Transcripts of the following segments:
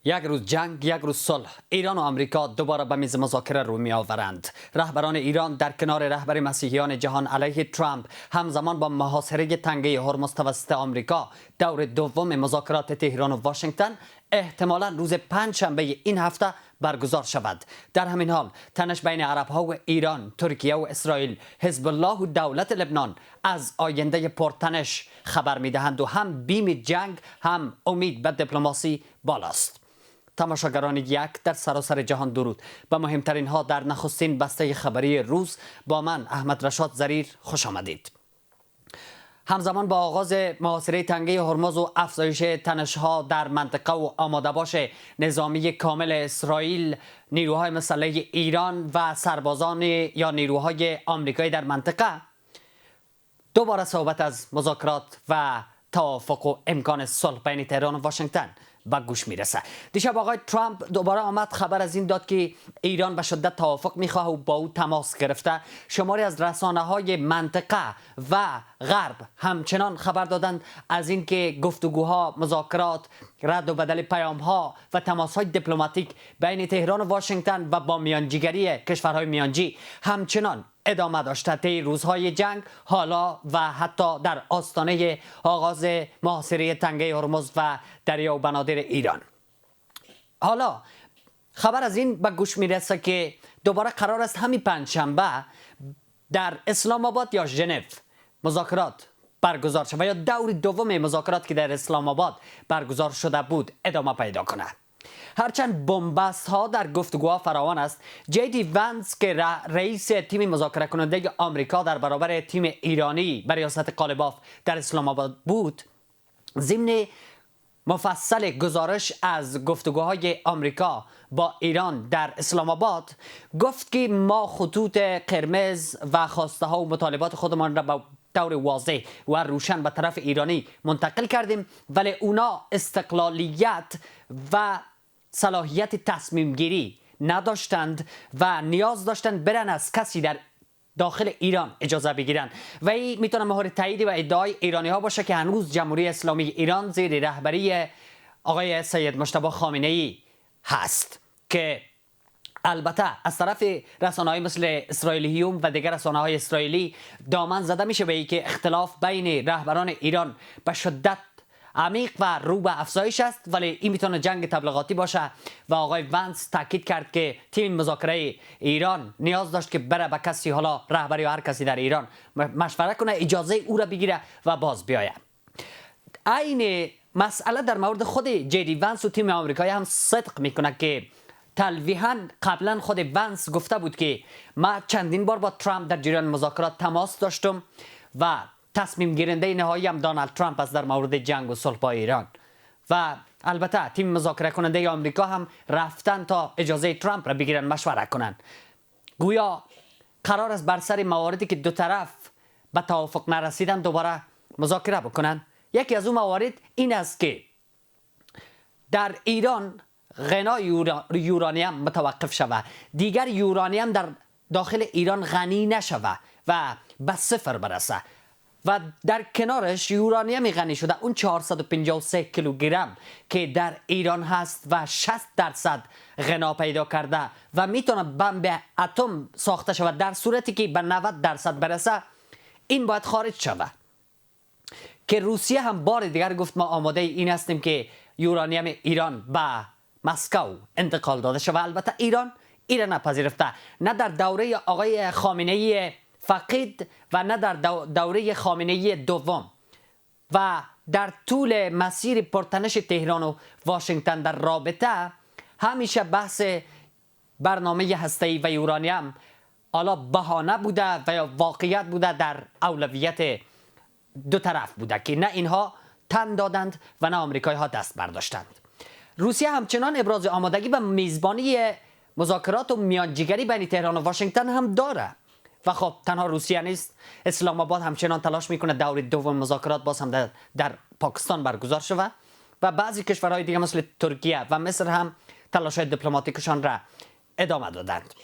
یک روز جنگ، یک روز صلح. ایران و آمریکا دوباره به میز مذاکره رو می آورند. رهبران ایران در کنار رهبر مسیحیان جهان علیه ترامپ همزمان با محاصره تنگه هرمز توسط آمریکا دور دوم مذاکرات تهران و واشنگتن احتمالاً روز پنجشنبه این هفته برگزار شود. در همین حال تنش بین عرب‌ها و ایران، ترکیه و اسرائیل، حزب الله و دولت لبنان از آینده پرتنش خبر می‌دهند و هم بیم جنگ هم امید به دیپلماسی بالاست. تماشاگران یک در سراسر جهان درود. به مهمترین ها در نخستین بسته خبری روز با من احمد رشاد زریر خوش آمدید. همزمان با آغاز محاصره تنگه هرمز و افزایش تنش‌ها در منطقه و آماده باش نظامی کامل اسرائیل، نیروهای مسلح ایران و سربازان یا نیروهای آمریکایی در منطقه، دوباره صحبت از مذاکرات و توافق و امکان صلح بین تهران و واشنگتن به گوش میرسه. دیشب آقای ترامپ دوباره آمد خبر از این داد که ایران به شدت توافق میخواه و با او تماس گرفته. شماری از رسانه‌های منطقه و غرب همچنان خبر دادند از اینکه گفتگوها، مذاکرات، رد و بدل پیام‌ها و تماس‌های دیپلماتیک بین تهران و واشنگتن و با میانجیگری کشورهای میانجی همچنان ادامه داشته. طی روزهای جنگ حالا و حتی در آستانه آغاز محاصره تنگه هرمز و دریا و بنادر ایران. حالا خبر از این به گوش میرسه که دوباره قرار است همین پنجشنبه در اسلام آباد یا ژنو مذاکرات برگزار شود و یا دور دوم مذاکرات که در اسلام آباد برگزار شده بود ادامه پیدا کند. هرچند بنبست ها در گفتگوها فراوان است، جی ونس که رئیس تیم مذاکره کننده آمریکا در برابر تیم ایرانی به ریاست قالباف در اسلام آباد بود، ضمن مفصل گزارش از گفتگوهای آمریکا با ایران در اسلام آباد گفت که ما خطوط قرمز و خواسته ها و مطالبات خودمان را به طور واضح و روشن به طرف ایرانی منتقل کردیم، ولی اونا استقلالیت و صلاحیت تصمیم گیری نداشتند و نیاز داشتند برن از کسی در داخل ایران اجازه بگیرن و این میتونه مهر تایید و ادعای ایرانی ها باشه که هنوز جمهوری اسلامی ایران زیر رهبری آقای سید مجتبی خامنه‌ای هست که البته از طرف رسانه‌های مثل اسرائیلیوم و دیگر رسانه‌های اسرائیلی دامن زده میشه به اینکه اختلاف بین رهبران ایران به شدت عمیق و رو به افزایش است، ولی این میتونه جنگ تبلیغاتی باشه و آقای ونس تاکید کرد که تیم مذاکره ایران نیاز داشت که بره به کسی، حالا رهبری و هر کسی در ایران مشوره کنه، اجازه او را بگیره و باز بیاید. این مسئله در مورد خود جی ونس و تیم آمریکایی هم صدق میکنه که تلویحاً قبلا خود ونس گفته بود که ما چندین بار با ترامپ در جریان مذاکرات تماس داشتم و تصمیم گیرنده نهایی هم دونالد ترامپ است در مورد جنگ و صلح با ایران و البته تیم مذاکره کننده آمریکا هم رفتن تا اجازه ترامپ را بگیرن، مشوره کنن. گویا قرار است بر سر مواردی که دو طرف به توافق نرسیدن دوباره مذاکره بکنن. یکی از اون موارد این است که در ایران غنا یورانیم متوقف شود، دیگر یورانیم در داخل ایران غنی نشود و به صفر برسه و در کنارش یورانیمی غنی شده اون 453 کیلوگرم که در ایران هست و 60% غنا پیدا کرده و میتونه بمب اتم ساخته شود در صورتی که به 90% برسه، این باید خارج شود. که روسیه هم بار دیگر گفت ما آماده این هستیم که یورانیم ایران به مسکو انتقال داده شود. البته ایران نپذیرفته، نه در دوره آقای خامنه‌ای فقید و نه در دوره خامنه‌ای دوم و در طول مسیر پرتنش تهران و واشنگتن در رابطه همیشه بحث برنامه هسته‌ای و یورانیم حالا بهانه بوده و یا واقعیت بوده، در اولویت دو طرف بوده که نه اینها تن دادند و نه آمریکایی ها دست برداشتند. روسیه همچنان ابراز آمادگی و میزبانی مذاکرات و میانجیگری بین تهران و واشنگتن هم داره و خب تنها روسیه نیست، اسلام آباد همچنان تلاش میکنه دور دوم مذاکرات باز هم در پاکستان برگزار شود و بعضی کشورهای دیگه مثل ترکیه و مصر هم تلاش‌های دیپلماتیکشان را ادامه دادند.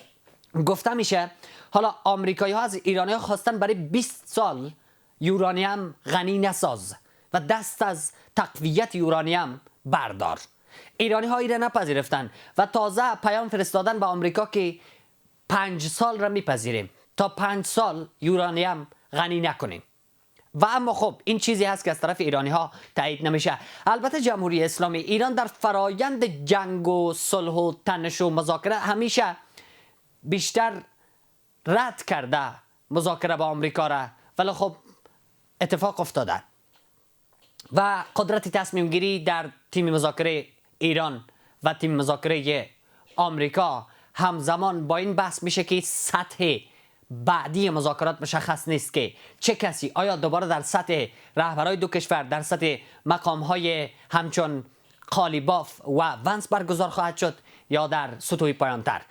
گفته میشه حالا آمریکایی ها از ایرانی ها خواستن برای 20 سال یورانیم غنی نساز و دست از تقویت یورانیم بردار ایرانی ها را نپذیرفتند و تازه پیام فرستادن به آمریکا که 5 سال را میپذیریم تا 5 سال یورانیم غنی نکنیم. و اما خب این چیزی هست که از طرف ایرانی ها تایید نمیشه. البته جمهوری اسلامی ایران در فرایند جنگ و صلح و تنش و مذاکره همیشه بیشتر رد کرده مذاکره با آمریکا را، ولی خب اتفاق افتاده و قدرت تصمیم گیری در تیم مذاکره ایران و تیم مذاکره آمریکا همزمان با این بحث میشه که سطح بعدی مذاکرات مشخص نیست که چه کسی، آیا دوباره در سطح رهبرای دو کشور، در سطح مقامهای همچون قالیباف و ونس برگزار خواهد شد یا در سطوح پایانتر.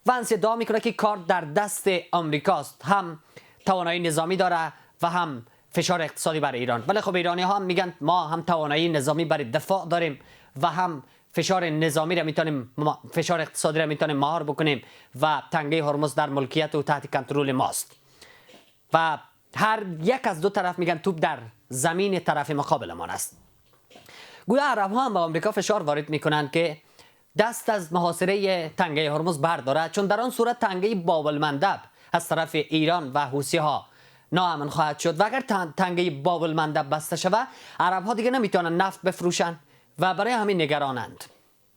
ونس ادعا میکنه که کار در دست آمریکاست، هم توانایی نظامی داره و هم فشار اقتصادی برای ایران. ولی خب ایرانی ها هم میگن ما هم توانایی نظامی برای دفاع داریم و هم فشار نظامی را میتونیم، فشار اقتصادی را میتونیم مهار بکنیم و تنگه هرمز در ملکیت و تحت کنترل ماست. و هر یک از دو طرف میگن توپ در زمین طرف مقابلمان است. گویا عرب ها هم به آمریکا فشار وارد میکنند که دست از محاصره تنگه هرمز برداره، چون در آن صورت تنگه باب المندب از طرف ایران و حوثی ها ناامن خواهد شد و اگر تنگه باب المندب بسته شود عرب ها دیگه نمیتونن نفت بفروشن و برای همین نگرانند.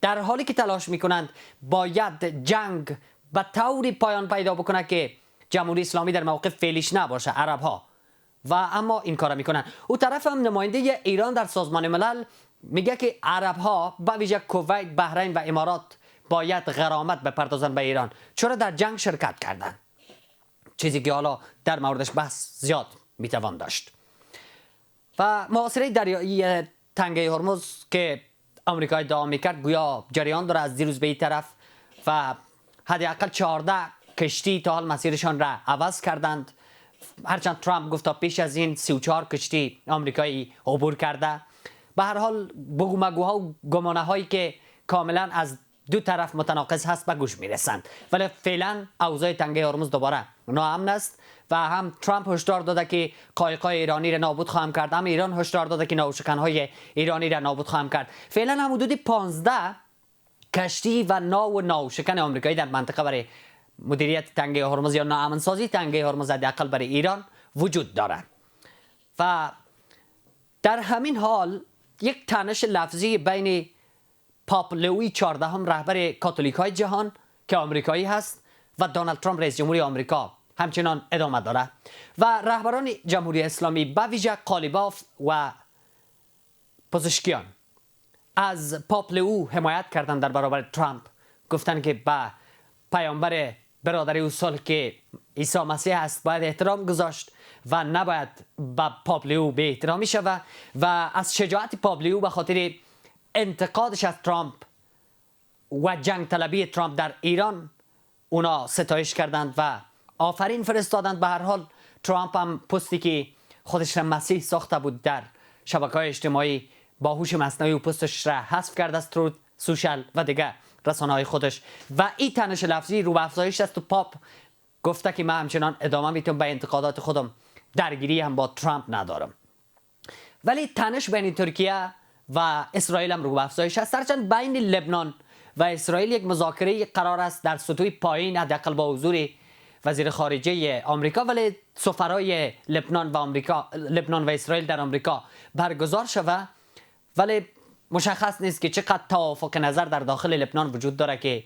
در حالی که تلاش میکنند باید جنگ به طوری پایان پیدا بکنه که جمهوری اسلامی در موقع فعلیش نباشه عرب ها، و اما این کارا میکنن. او طرف هم نماینده ایران در سازمان ملل میگه که عرب ها به ویژه کویت، بحرین و امارات باید غرامت بپردازن به ایران، چرا در جنگ شرکت کردن، چیزی که حالا در موردش بحث زیاد میتوان داشت. و محاصره دریایی تنگه هرمز که آمریکا ادعا میکرد گویا جریان داره از دیروز به این طرف و حداقل 14 کشتی تا حال مسیرشان را عوض کردند، هرچند ترامپ گفت تا پیش از این 34 کشتی آمریکایی عبور کرده. به هر حال بگومگوها و گمانه هایی که کاملا از دو طرف متناقض هست به گوش میرسند، ولی فعلا اوضاع تنگه هرمز دوباره ناامن است و هم ترامپ هشدار داده که قایق‌های ایرانی را نابود خواهم کرد، هم ایران هشدار داده که ناوشکن‌های ایرانی را نابود خواهم کرد. فعلا هم حدود 15 کشتی و ناوشکن آمریکایی در منطقه برای مدیریت تنگه هرمز یا ناامنسازی تنگه هرمز حداقل برای ایران وجود دارند. و در همین حال یک تنش لفظی بین پاپ لویی 14 رهبر کاتولیک های جهان که آمریکایی هست و دونالد ترامپ رئیس جمهوری آمریکا همچنان ادامه داره و رهبران جمهوری اسلامی به ویژه قالیباف و پزشکیان از پاپ لویی حمایت کردند در برابر ترامپ. گفتند که به پیامبر برادری و صلح که عیسی مسیح است باید احترام گذاشت و نباید به پاپ لویی بی احترامی شود و از شجاعت پاپ لویی به خاطر انتقادش از ترامپ و جنگ طلبی ترامپ در ایران اونا ستایش کردند و آفرین فرستادند. به هر حال ترامپ هم پستی که خودش را مسیح ساخته بود در شبکه‌های اجتماعی با هوش مصنوعی و پستش را حذف کرده از ترود سوشال و دیگه رسانه‌های خودش و این تنش لفظی رو به افزایش است و پاپ گفته که من همچنان ادامه میتونم به انتقادات خودم، درگیری هم با ترامپ ندارم. ولی تنش بین ترکیه و اسرائیل هم رو به افزایش است، هرچند بین لبنان و اسرائیل یک مذاکره قرار است در سطوح پایین حداقل با حضور وزیر خارجه آمریکا، ولی سفرای لبنان و اسرائیل در آمریکا برگزار شود، ولی مشخص نیست که چقدر توافق نظر در داخل لبنان وجود داره که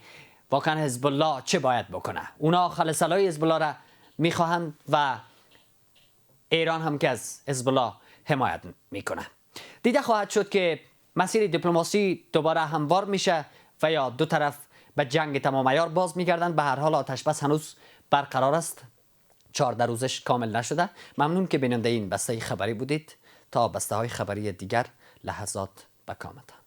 واقعا حزب الله چه باید بکنه. اونا خلسلای حزب الله را میخواهند و ایران هم که از حزب الله حمایت میکنه. دیده خواهد شد که مسیر دیپلماسی دوباره هموار میشه و یا دو طرف به جنگ تمام عیار باز میگردند. به هر حال آتش بس هنوز برقرار است، 14 روزش کامل نشده. ممنون که بیننده این بسته خبری بودید. تا بسته های خبری دیگر لحظات بکامتان.